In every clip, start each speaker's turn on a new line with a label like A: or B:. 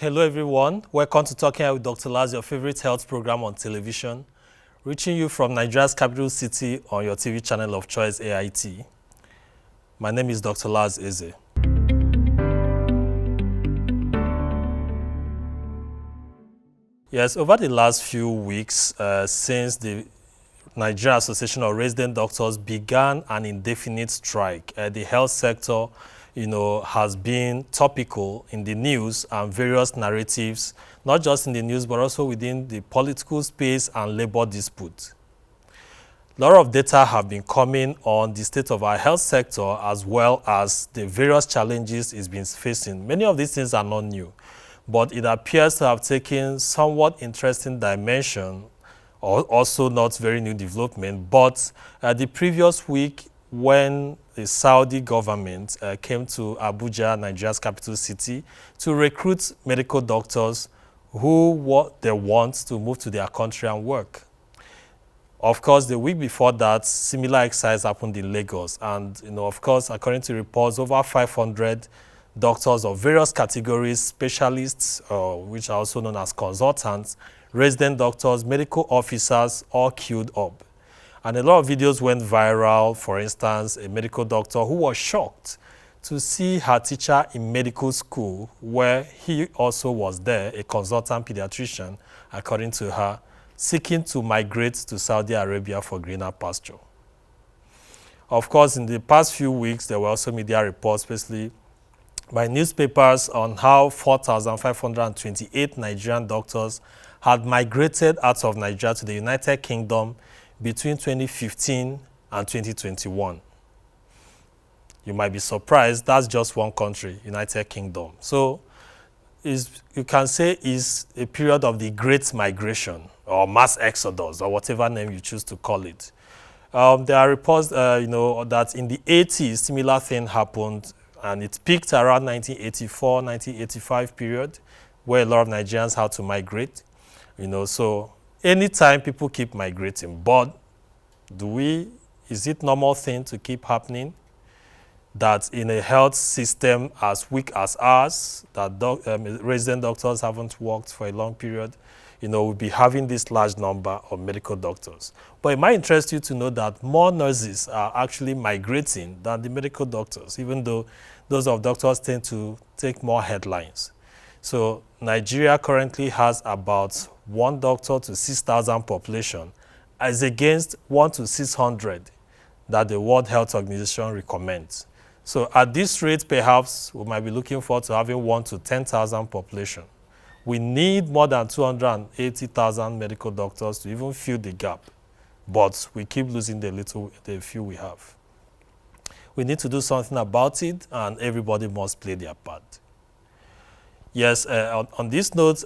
A: Hello everyone, welcome to Talking Health with Dr. Laz, your favorite health program on television, reaching you from Nigeria's capital city on your TV channel of choice, AIT. My name is Dr. Laz Eze. Yes, over the last few weeks, since the Nigeria Association of Resident Doctors began an indefinite strike, the health sector has been topical in the news and various narratives, not just in the news, but also within the political space and labor dispute. A lot of data have been coming on the state of our health sector as well as the various challenges it's been facing. Many of these things are not new, but it appears to have taken somewhat interesting dimension, or also not very new development. But the previous week, when the Saudi government came to Abuja, Nigeria's capital city, to recruit medical doctors who they want to move to their country and work. Of course, the week before that, similar exercise happened in Lagos. And, of course, according to reports, over 500 doctors of various categories, specialists, which are also known as consultants, resident doctors, medical officers, all queued up. And a lot of videos went viral. For instance, a medical doctor who was shocked to see her teacher in medical school, where he also was there, a consultant pediatrician, according to her, seeking to migrate to Saudi Arabia for greener pasture. Of course, in the past few weeks, there were also media reports, especially by newspapers, on how 4,528 Nigerian doctors had migrated out of Nigeria to the United Kingdom between 2015 and 2021. You might be surprised, that's just one country, United Kingdom. So you can say it's a period of the Great Migration or mass exodus or whatever name you choose to call it. There are reports that in the 80s, similar thing happened, and it peaked around 1984, 1985 period, where a lot of Nigerians had to migrate. So anytime people keep migrating, but is it normal thing to keep happening? That in a health system as weak as ours, that resident doctors haven't worked for a long period, we'll be having this large number of medical doctors. But it might interest you to know that more nurses are actually migrating than the medical doctors, even though those of doctors tend to take more headlines. So Nigeria currently has about 1 doctor to 6,000 population, as against 1 to 600 that the World Health Organization recommends. So at this rate, perhaps we might be looking forward to having 1 to 10,000 population. We need more than 280,000 medical doctors to even fill the gap, but we keep losing the few we have. We need to do something about it, and everybody must play their part. Yes, on this note,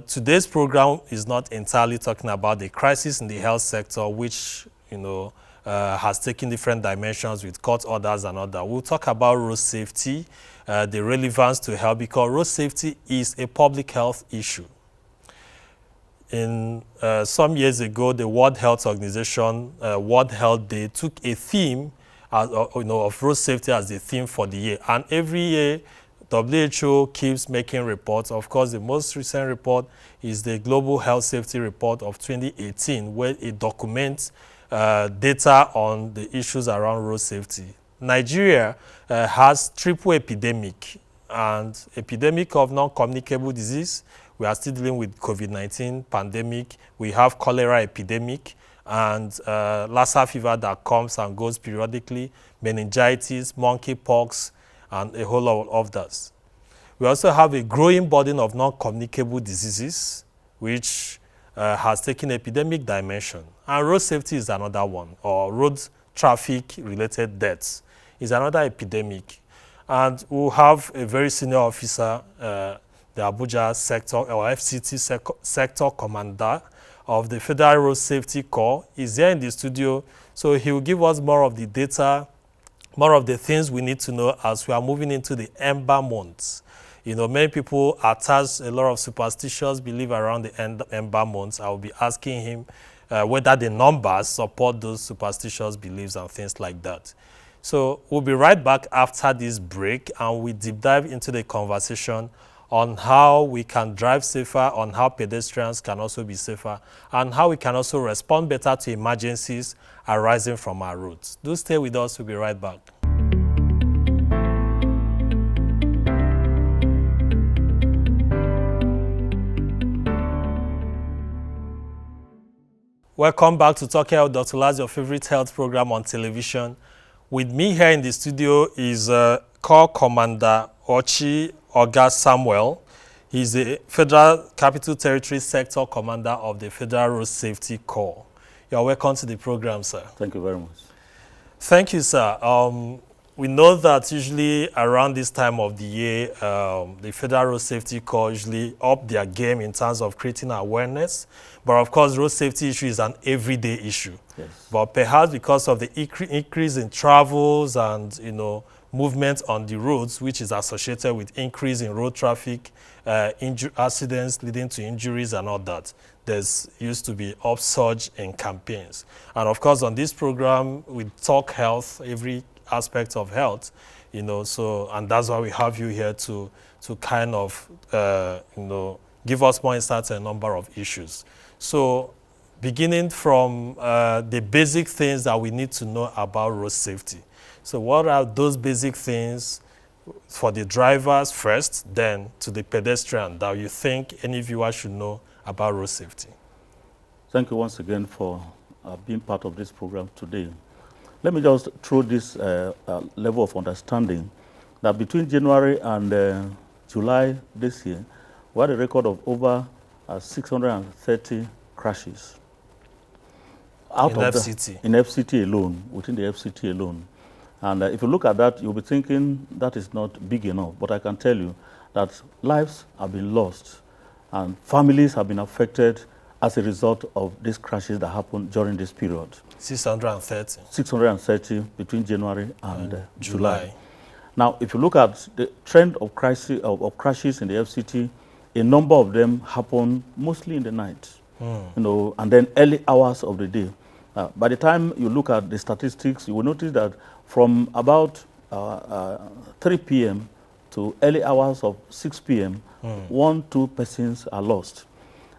A: today's program is not entirely talking about the crisis in the health sector, which has taken different dimensions with court orders and all that. We'll talk about road safety, the relevance to health, because road safety is a public health issue. Some years ago, the World Health Organization, World Health Day, took a theme of road safety as the theme for the year, and every year WHO keeps making reports. Of course, the most recent report is the Global Health Safety Report of 2018, where it documents data on the issues around road safety. Nigeria has triple epidemic, and epidemic of non-communicable disease. We are still dealing with COVID-19 pandemic. We have cholera epidemic, and Lassa fever that comes and goes periodically, meningitis, monkeypox, and a whole lot of others. We also have a growing burden of non-communicable diseases, which has taken epidemic dimension. And road safety is another one, or road traffic-related deaths is another epidemic. And we'll have a very senior officer, the Abuja sector, or Fct Sector Commander of the Federal Road Safety Corps, is here in the studio. So he will give us more of the data, more of the things we need to know as we are moving into the ember months. Many people attach a lot of superstitious belief around the ember months. I will be asking him whether the numbers support those superstitious beliefs and things like that. So we'll be right back after this break, and we deep dive into the conversation on how we can drive safer, on how pedestrians can also be safer, and how we can also respond better to emergencies arising from our roads. Do stay with us. We'll be right back. Welcome back to Talking Health with Dr. Laz, your favorite health program on television. With me here in the studio is Corps Commander Ochi Oga Samuel. He's the Federal Capital Territory Sector Commander of the Federal Road Safety Corps. You're welcome to the program, sir.
B: Thank you very much.
A: Thank you, sir. We know that usually around this time of the year, the Federal Road Safety Corps usually up their game in terms of creating awareness. But of course, road safety issue is an everyday issue.
B: Yes.
A: But perhaps because of the increase in travels and movement on the roads, which is associated with increase in road traffic, accidents leading to injuries and all that, there's used to be upsurge in campaigns. And of course, on this program, we talk health, every aspect of health, and that's why we have you here to kind of, give us more insights on a number of issues. So beginning from the basic things that we need to know about road safety. So what are those basic things for the drivers first, then to the pedestrian that you think any viewer should know about road safety?
B: Thank you once again for being part of this program today. Let me just throw this level of understanding that between January and July this year, we had a record of over 630 crashes.
A: In FCT?
B: In FCT alone, within the FCT alone. And if you look at that, you'll be thinking that is not big enough. But I can tell you that lives have been lost and families have been affected as a result of these crashes that happened during this period.
A: 630?
B: 630 between January and July. Now, if you look at the trend of crashes in the FCT, a number of them happen mostly in the night, and then early hours of the day. By the time you look at the statistics, you will notice that from about 3 p.m. to early hours of 6 p.m., 1-2 persons are lost.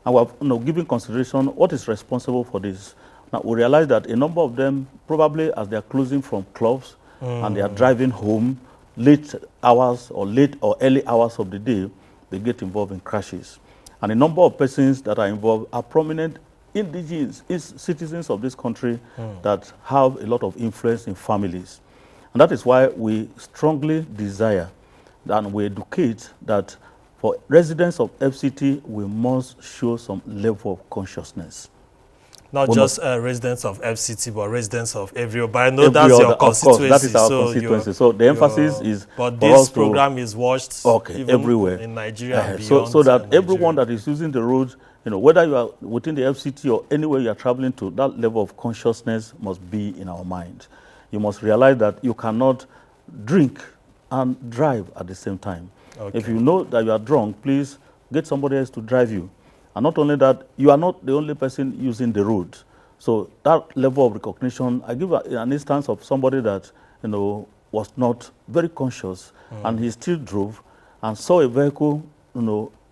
B: And we have given consideration what is responsible for this. Now, we realize that a number of them, probably as they are closing from clubs and they are driving home, late hours or early hours of the day, they get involved in crashes. And a number of persons that are involved are prominent indigenous citizens of this country that have a lot of influence in families. And that is why we strongly desire and we educate that for residents of FCT, we must show some level of consciousness.
A: Not just residents of FCT, but residents of everywhere. But I know that's your constituency.
B: That is our constituency. So the emphasis is.
A: But this program is watched
B: everywhere
A: in Nigeria and beyond.
B: So that everyone that is using the road, whether you are within the FCT or anywhere you are traveling to, that level of consciousness must be in our mind. You must realize that you cannot drink and drive at the same time. Okay. If you know that you are drunk, please get somebody else to drive you. And not only that, you are not the only person using the road. So that level of recognition, I give an instance of somebody that was not very conscious, and he still drove and saw a vehicle,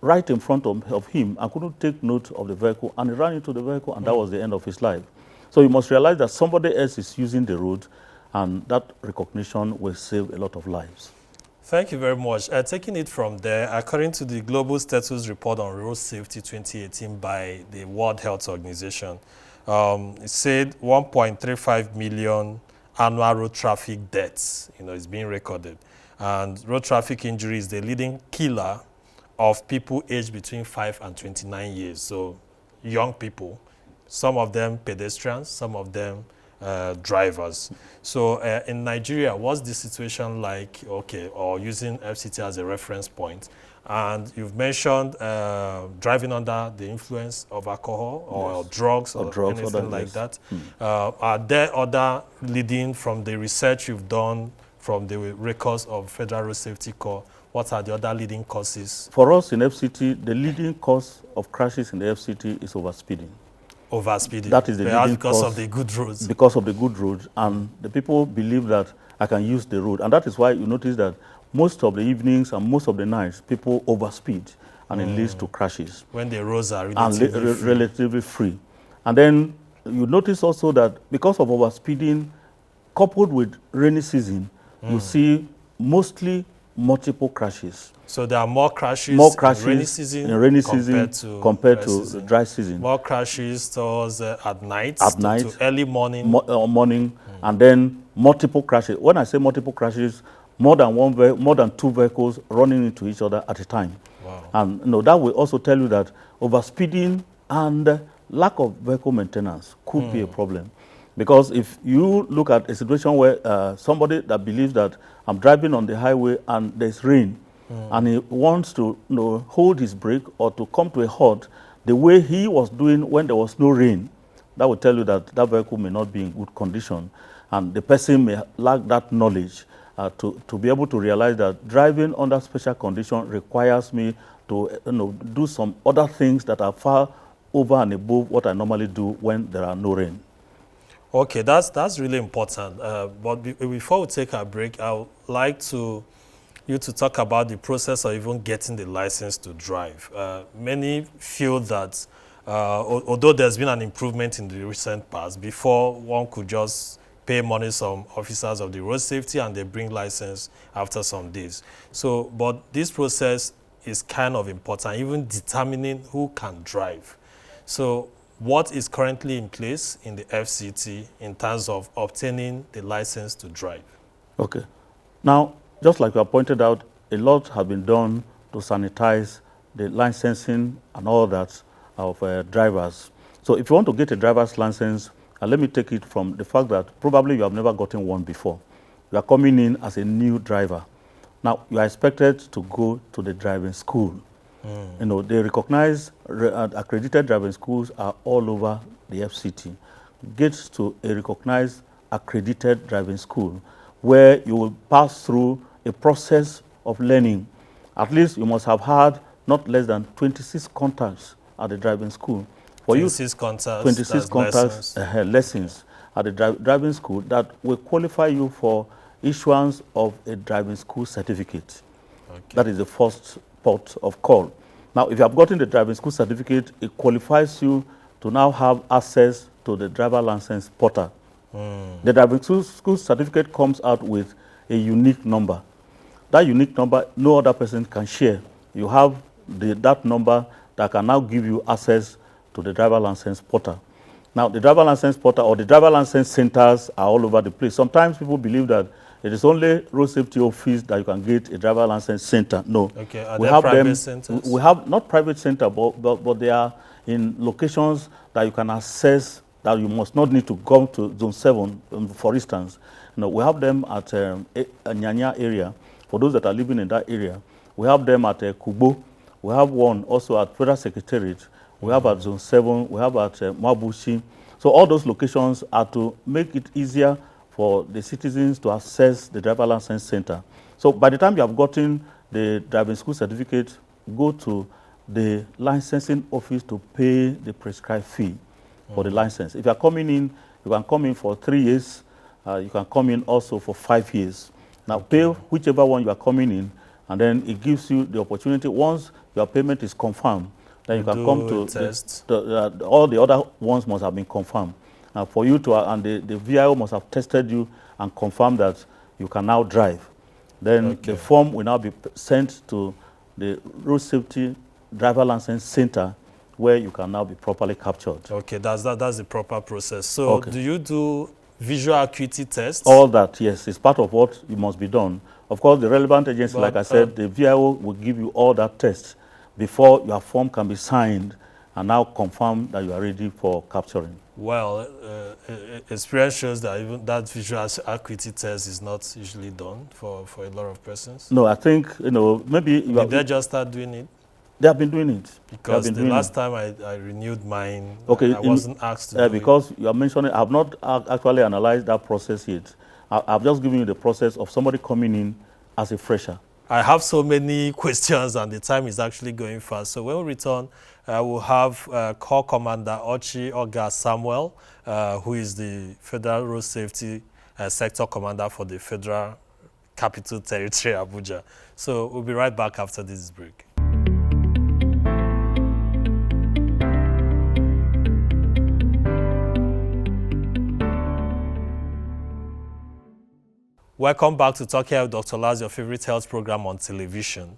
B: right in front of him, and couldn't take note of the vehicle, and he ran into the vehicle, and that was the end of his life. So you must realize that somebody else is using the road, and that recognition will save a lot of lives.
A: Thank you very much. Taking it from there, according to the Global Status Report on Road Safety 2018 by the World Health Organization, it said 1.35 million annual road traffic deaths, is being recorded. And road traffic injury is the leading killer of people aged between 5 and 29 years. So young people, some of them pedestrians, some of them drivers. So in Nigeria, what's the situation like, or using FCT as a reference point? And you've mentioned driving under the influence of alcohol or drugs or anything like that. Are there other leading from the research you've done from the records of Federal Road Safety Corps? What are the other leading causes?
B: For us in FCT, the leading cause of crashes in the FCT is overspeeding.
A: Overspeeding.
B: That is the leading
A: because
B: cause
A: of the good roads.
B: Because of the good roads, and the people believe that I can use the road, and that is why you notice that most of the evenings and most of the nights, people overspeed, and it leads to crashes.
A: When the roads are
B: relatively free. And then you notice also that because of overspeeding, coupled with rainy season, you see mostly multiple crashes.
A: So there are more crashes in rainy season
B: compared to the dry season.
A: More crashes towards at night, to early morning.
B: And then multiple crashes. When I say multiple crashes, more than two vehicles running into each other at a time.
A: Wow.
B: And that will also tell you that overspeeding and lack of vehicle maintenance could be a problem. Because if you look at a situation where somebody that believes that I'm driving on the highway and there's rain, and he wants to hold his brake or to come to a halt the way he was doing when there was no rain, that will tell you that that vehicle may not be in good condition. And the person may lack that knowledge to be able to realize that driving under special condition requires me to do some other things that are far over and above what I normally do when there are no rain.
A: Okay, that's really important. But before we take a break, I would like you to talk about the process of even getting the license to drive. Many feel that although there's been an improvement in the recent past, before one could just pay money some officers of the road safety and they bring license after some days. So, but this process is kind of important, even determining who can drive. So what is currently in place in the FCT in terms of obtaining the license to drive? Okay.
B: Now, just like you have pointed out, a lot has been done to sanitize the licensing and all that of drivers. So if you want to get a driver's license, let me take it from the fact that probably you have never gotten one before. You are coming in as a new driver. Now, you are expected to go to the driving school. They recognize accredited driving schools are all over the FCT. Get to a recognized accredited driving school where you will pass through a process of learning. At least you must have had not less than 26 contacts at the driving school.
A: For 26 contacts,
B: 26 contacts lessons at the driving school that will qualify you for issuance of a driving school certificate. Okay. That is the first port of call. Now, if you have gotten the driving school certificate, it qualifies you to now have access to the driver license portal. The driving school certificate comes out with a unique number. That unique number, no other person can share. You have that number that can now give you access to the driver license portal. Now, the driver license portal or the driver license centers are all over the place. Sometimes people believe that it is only road safety office that you can get a driver license center. No.
A: Okay. Are there private centers?
B: We have not private center, but they are in locations that you can access that you must not need to go to Zone 7, for instance. We have them at Nyanya area, for those that are living in that area. We have them at Kubo. We have one also at Federal Secretariat. We have at Zone 7. We have at Mabushi. So all those locations are to make it easier for the citizens to access the driver license center. So by the time you have gotten the driving school certificate, go to the licensing office to pay the prescribed fee for the license. If you are coming in, you can come in for 3 years. You can come in also for 5 years. Now pay whichever one you are coming in, and then it gives you the opportunity. Once your payment is confirmed, then you can come to all the other ones must have been confirmed. For you to, and the VIO must have tested you and confirmed that you can now drive. Then the form will now be sent to the road safety driver license center where you can now be properly captured.
A: Okay, that's the proper process. So do you do visual acuity tests?
B: All that, yes, is part of what must be done. Of course, the relevant agency, like I said, the VIO will give you all that tests before your form can be signed and now confirm that you are ready for capturing.
A: Well, experience shows that even that visual acuity test is not usually done for a lot of persons.
B: No, I think, maybe...
A: Did they just start doing it?
B: They have been doing it.
A: Because the last time I renewed mine, I wasn't asked to do it.
B: Because you are mentioning, I have not actually analyzed that process yet. I've just given you the process of somebody coming in as a fresher.
A: I have so many questions and the time is actually going fast. So when we return, we'll have Corps Commander Ochi Oga Samuel, who is the Federal Road Safety Sector Commander for the Federal capital territory, Abuja. So we'll be right back after this break. Welcome back to Talking Health with DrLaz, your favorite health program on television.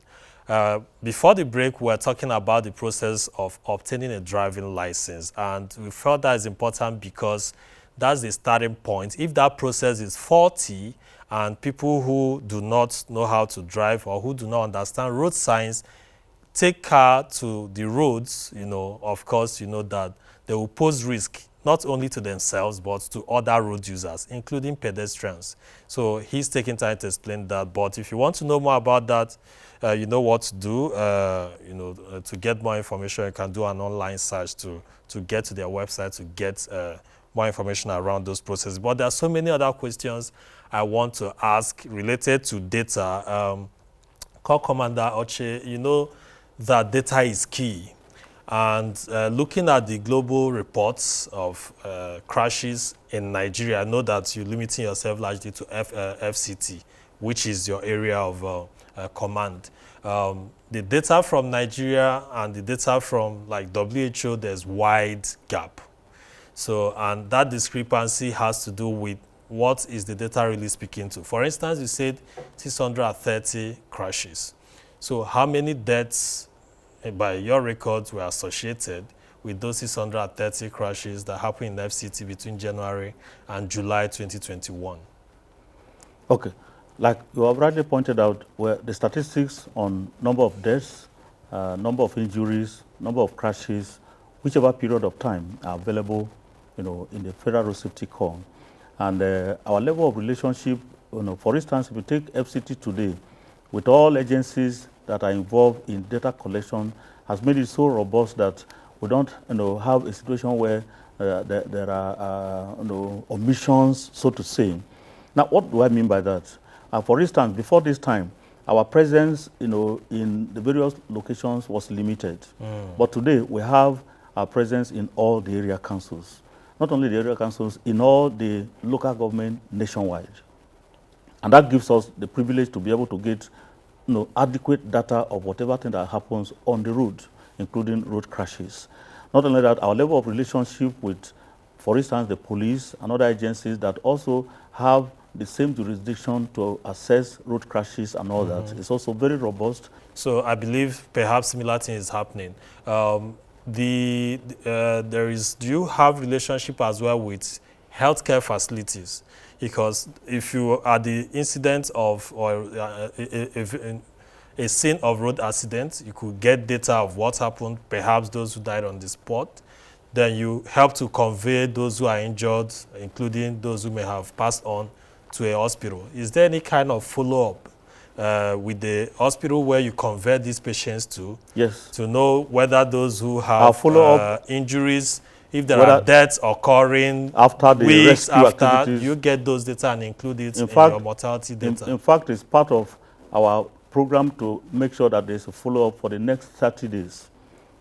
A: Before the break, we were talking about the process of obtaining a driving license, and we felt that is important because that's the starting point. If that process is faulty and people who do not know how to drive or who do not understand road signs take car to the roads, of course, that they will pose risk not only to themselves but to other road users, including pedestrians. So he's taking time to explain that. But if you want to know more about that, you know what to do. To get more information, you can do an online search to get to their website to get more information around those processes. But there are so many other questions I want to ask related to data. Commander Ochi, you know that data is key. And looking at the global reports of crashes in Nigeria, I know that you're limiting yourself largely to FCT, which is your area of command. The data from Nigeria and the data from like WHO, there's wide gap. So, and that discrepancy has to do with what is the data really speaking to. For instance, you said 630 crashes. So how many deaths by your records were associated with those 630 crashes that happened in FCT between January and July 2021?
B: Okay. Like you have rightly pointed out, where the statistics on number of deaths, number of injuries, number of crashes, whichever period of time are available, in the Federal Road Safety Corps. And our level of relationship, for instance, if you take FCT today, with all agencies that are involved in data collection, has made it so robust that we don't, have a situation where there are, omissions, so to say. Now, what do I mean by that? For instance, before this time, our presence, in the various locations was limited. But today, we have our presence in all the area councils. Not only the area councils, in all the local government nationwide. And that gives us the privilege to be able to get adequate data of whatever thing that happens on the road, including road crashes. Not only that, our level of relationship with, for instance, the police and other agencies that also have the same jurisdiction to assess road crashes and all that is also very robust.
A: So I believe perhaps similar thing is happening. Do you have relationship as well with healthcare facilities? Because if you are the incident of or a scene of road accident, you could get data of what happened, perhaps those who died on the spot. Then you help to convey those who are injured, including those who may have passed on, to a hospital. Is there any kind of follow-up with the hospital where you convert these patients to?
B: Yes.
A: To know whether those who have injuries, if there are deaths occurring
B: after the
A: weeks after,
B: activities,
A: you get those data and include it in your mortality data.
B: In fact, it's part of our program to make sure that there's a follow-up for the next 30 days,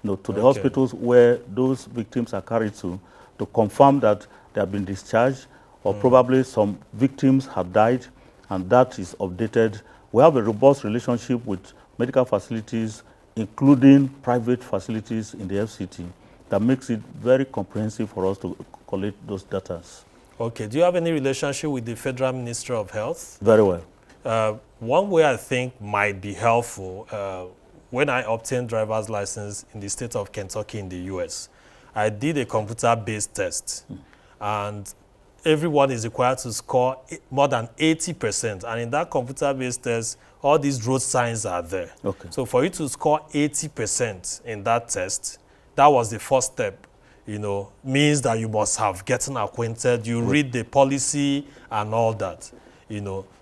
B: to the hospitals where those victims are carried to confirm that they have been discharged, or probably some victims have died, and that is updated. We have a robust relationship with medical facilities, including private facilities in the FCT, that makes it very comprehensive for us to collect those data.
A: Okay. Do you have any relationship with the Federal Ministry of Health?
B: Very well.
A: One way I think might be helpful, when I obtained driver's license in the state of Kentucky in the US, I did a computer-based test. And everyone is required to score more than 80%. And in that computer-based test, all these road signs are there.
B: Okay.
A: So for you to score 80% in that test, that was the first step, means that you must have gotten acquainted, you read the policy and all that,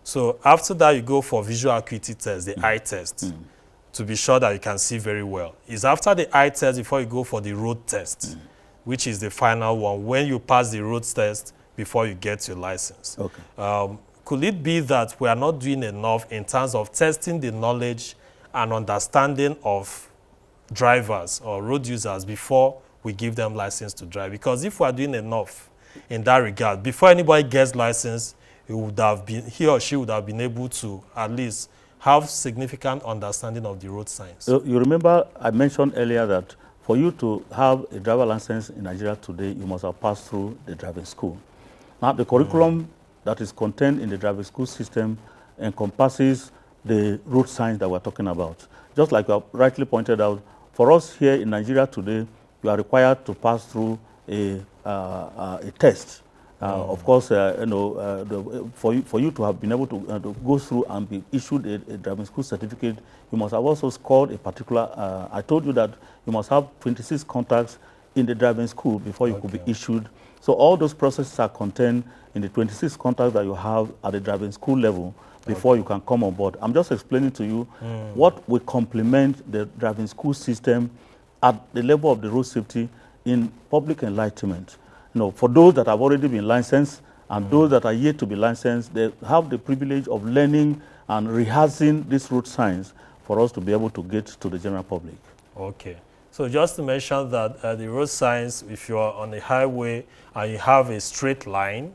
A: So after that, you go for visual acuity test, the eye test, to be sure that you can see very well. It's after the eye test before you go for the road test, which is the final one, when you pass the road test before you get your license.
B: Okay.
A: Could it be that we are not doing enough in terms of testing the knowledge and understanding of drivers or road users before we give them license to drive? Because if we are doing enough in that regard, before anybody gets license, he or she would have been able to at least have significant understanding of the road signs.
B: You remember I mentioned earlier that for you to have a driver license in Nigeria today, you must have passed through the driving school. Now, the curriculum that is contained in the driving school system encompasses the road signs that we're talking about. Just like you have rightly pointed out, for us here in Nigeria today, you are required to pass through a test. Of course, for you to have been able to go through and be issued a driving school certificate, you must have also scored a particular. I told you that you must have 26 contacts in the driving school before you could be issued. So all those processes are contained in the 26 contacts that you have at the driving school level before you can come on board. I'm just explaining to you what will complement the driving school system at the level of the road safety in public enlightenment. For those that have already been licensed and those that are yet to be licensed, they have the privilege of learning and rehearsing these road signs for us to be able to get to the general public.
A: Okay. So just to mention that the road signs, if you are on a highway and you have a straight line,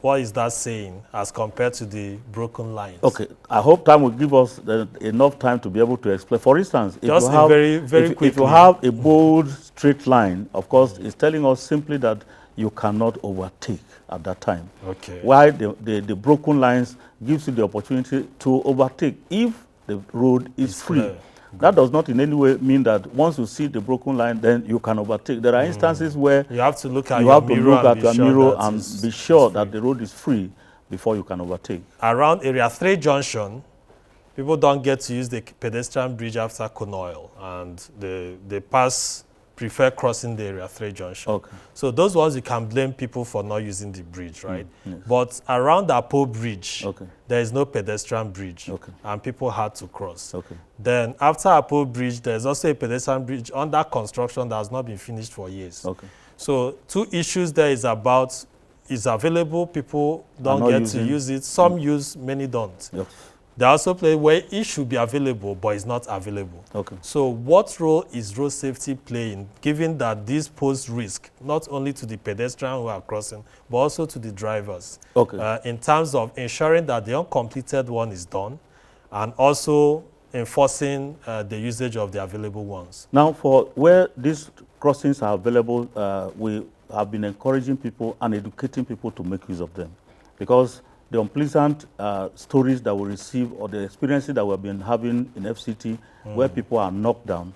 A: what is that saying as compared to the broken lines?
B: Okay, I hope time will give us enough time to be able to explain. For instance, if
A: just
B: you have,
A: if
B: you have a bold straight line, of course, it's telling us simply that you cannot overtake at that time.
A: Okay.
B: While the broken lines gives you the opportunity to overtake if the road is free.
A: Clear.
B: That does not in any way mean that once you see the broken line, then you can overtake. There are instances where
A: you have to look at
B: your
A: mirror
B: and be sure that the road is free before you can overtake.
A: Around Area 3 junction, people don't get to use the pedestrian bridge after Conoil, and they prefer crossing the Area 3 junction.
B: Okay.
A: So those ones you can blame people for not using the bridge, right?
B: Yes.
A: But around the Apo bridge,
B: Okay.
A: there is no pedestrian bridge,
B: Okay.
A: and people had to cross.
B: Okay.
A: Then after Apo bridge, there's also a pedestrian bridge under construction that has not been finished for years.
B: Okay.
A: So two issues there is about, is available, people don't get to use it. Some use, many don't.
B: Yes.
A: There are also places where it should be available, but it's not available.
B: Okay.
A: So what role is road safety playing, given that this pose risk, not only to the pedestrians who are crossing, but also to the drivers, in terms of ensuring that the uncompleted one is done, and also enforcing the usage of the available ones?
B: Now, for where these crossings are available, we have been encouraging people and educating people to make use of them, because the unpleasant stories that we receive or the experiences that we've been having in FCT where people are knocked down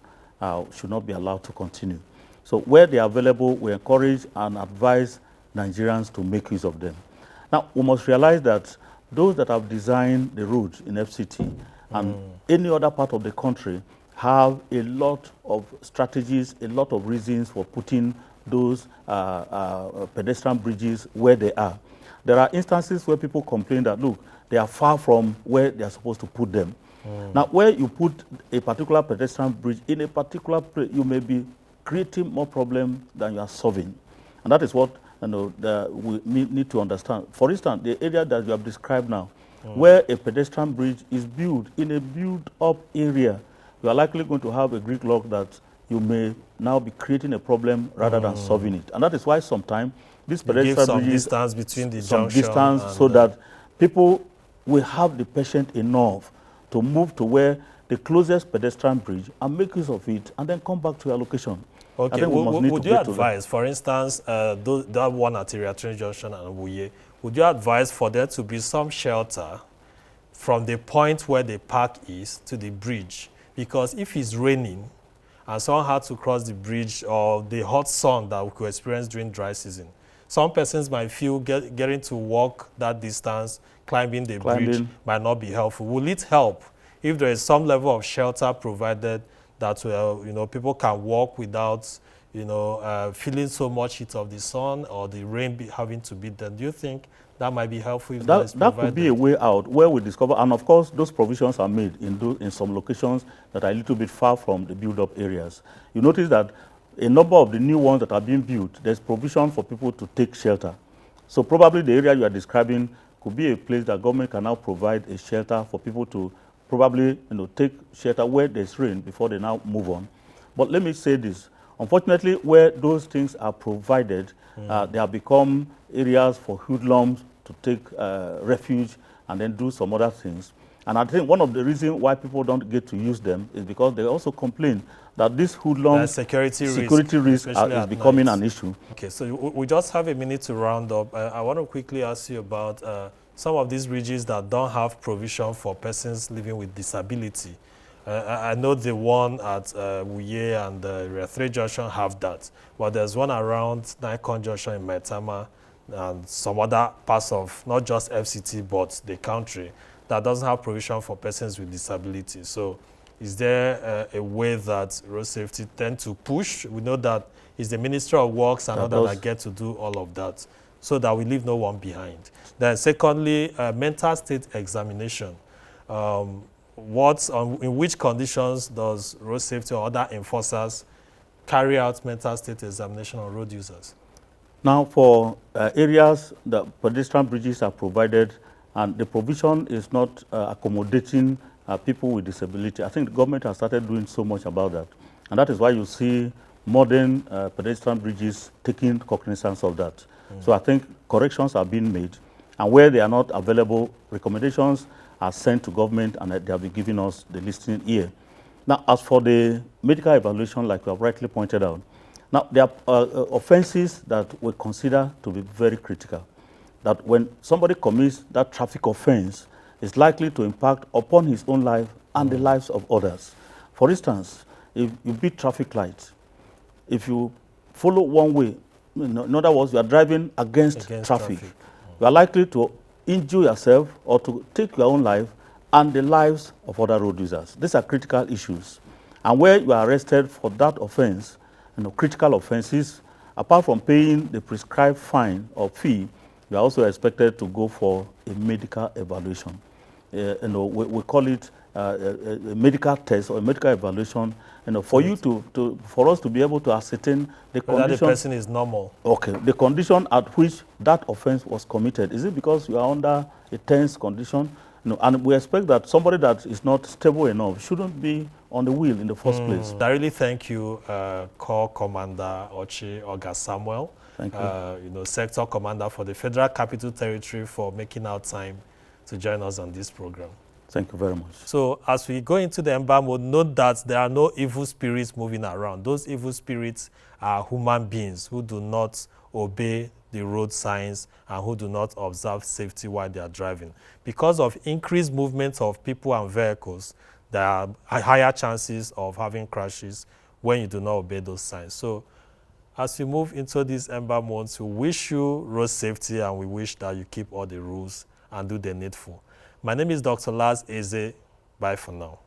B: should not be allowed to continue. So where they are available, we encourage and advise Nigerians to make use of them. Now, we must realize that those that have designed the route in FCT and any other part of the country have a lot of strategies, a lot of reasons for putting those pedestrian bridges where they are. There are instances where people complain that, look, they are far from where they are supposed to put them. Now, where you put a particular pedestrian bridge in a particular place, you may be creating more problems than you are solving. And that is what we need to understand. For instance, the area that you have described now, where a pedestrian bridge is built in a built-up area, you are likely going to have a gridlock that you may now be creating a problem rather than solving it. And that is why sometimes these pedestrian
A: some
B: bridges,
A: distance between the
B: some
A: junction
B: distance, so that people will have the patience enough to move to where the closest pedestrian bridge and make use of it and then come back to your location.
A: Okay, would you advise, for instance, that one at Area 3 junction and Wuye, would you advise for there to be some shelter from the point where the park is to the bridge? Because if it's raining and someone had to cross the bridge, or the hot sun that we could experience during dry season, some persons might feel getting to walk that distance, climbing the bridge, might not be helpful. Will it help if there is some level of shelter provided that people can walk without feeling so much heat of the sun or the rain having to beat them? Do you think that might be helpful? If
B: that could be a way out where we discover, and of course those provisions are made in some locations that are a little bit far from the build-up areas. You notice that a number of the new ones that are being built, there's provision for people to take shelter. So probably the area you are describing could be a place that government can now provide a shelter for people to probably take shelter where there's rain before they now move on. But let me say this. Unfortunately, where those things are provided, they have become areas for hoodlums to take refuge and then do some other things. And I think one of the reasons why people don't get to use them is because they also complain that this hoodlum
A: security
B: risk is becoming an issue.
A: Okay, so we just have a minute to round up. I want to quickly ask you about some of these bridges that don't have provision for persons living with disability. I know the one at Wuye and Rea Junction have that, but there's one around Nikon Junction in Maitama and some other parts of not just FCT but the country that doesn't have provision for persons with disabilities. So is there a way that road safety tend to push? We know that it's the Ministry of Works and others that get to do all of that so that we leave no one behind. Then secondly, mental state examination. In which conditions does road safety or other enforcers carry out mental state examination on road users?
B: Now, for areas that pedestrian bridges are provided, and the provision is not accommodating people with disability, I think the government has started doing so much about that. And that is why you see modern pedestrian bridges taking cognizance of that. So I think corrections are being made. And where they are not available, recommendations are sent to government and they have been giving us the listening ear. Now, as for the medical evaluation, like you have rightly pointed out, now there are offenses that we consider to be very critical. That when somebody commits that traffic offense, it's likely to impact upon his own life and the lives of others. For instance, if you beat traffic lights, if you follow one way, in other words, you are driving against traffic, you are likely to injure yourself or to take your own life and the lives of other road users. These are critical issues. And where you are arrested for that offense, critical offenses, apart from paying the prescribed fine or fee, you are also expected to go for a medical evaluation. We call it a medical test or a medical evaluation. For us to be able to ascertain the condition.
A: Whether the person is normal.
B: Okay, the condition at which that offense was committed. Is it because you are under a tense condition? And we expect that somebody that is not stable enough shouldn't be on the wheel in the first place.
A: I really thank you, Corps Commander Ochi Oga Samuel.
B: Thank you.
A: Sector Commander for the Federal Capital Territory, for making out time to join us on this program.
B: Thank you very much.
A: So as we go into the ember mode, note that there are no evil spirits moving around. Those evil spirits are human beings who do not obey the road signs and who do not observe safety while they are driving. Because of increased movement of people and vehicles, there are higher chances of having crashes when you do not obey those signs. So as we move into this ember month, we wish you road safety and we wish that you keep all the rules and do the needful. My name is Dr. Laz Eze. Bye for now.